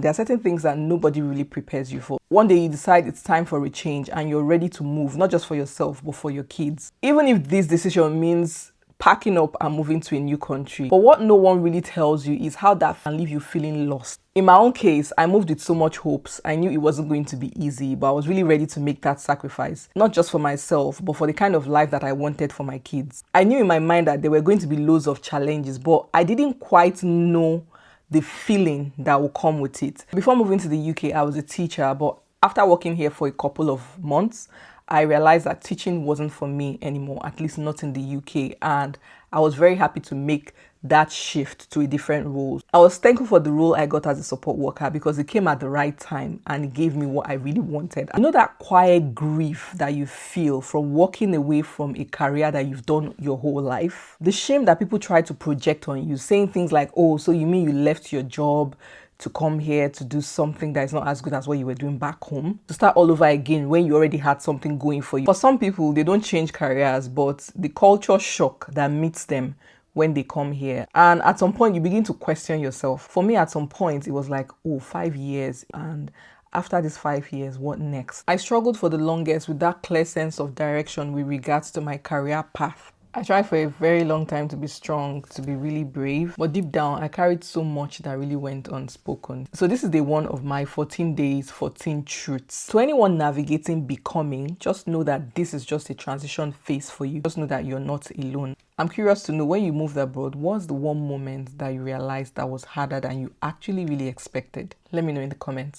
There are certain things that nobody really prepares you for. One day you decide it's time for a change and you're ready to move, not just for yourself, but for your kids. Even if this decision means packing up and moving to a new country. But what no one really tells you is how that can leave you feeling lost. In my own case, I moved with so much hopes. I knew it wasn't going to be easy, but I was really ready to make that sacrifice. Not just for myself, but for the kind of life that I wanted for my kids. I knew in my mind that there were going to be loads of challenges, but I didn't quite know the feeling that will come with it. Before moving to the UK, I was a teacher, but after working here for a couple of months, I realized that teaching wasn't for me anymore, at least not in the UK, and I was very happy to make that shift to a different role. I was thankful for the role I got as a support worker because it came at the right time and it gave me what I really wanted. You know that quiet grief that you feel from walking away from a career that you've done your whole life? The shame that people try to project on you, saying things like, oh, so you mean you left your job to come here to do something that is not as good as what you were doing back home, to start all over again when you already had something going for you. For some people, they don't change careers, but the culture shock that meets them when they come here. And at some point, you begin to question yourself. For me, at some point, it was like, oh, 5 years. And after these 5 years, what next? I struggled for the longest with that clear sense of direction with regards to my career path. I tried for a very long time to be strong, to be really brave, but deep down, I carried so much that really went unspoken. So this is day one of my 14 days, 14 truths. To anyone navigating becoming, just know that this is just a transition phase for you. Just know that you're not alone. I'm curious to know, when you moved abroad, what's the one moment that you realized that was harder than you actually really expected? Let me know in the comments.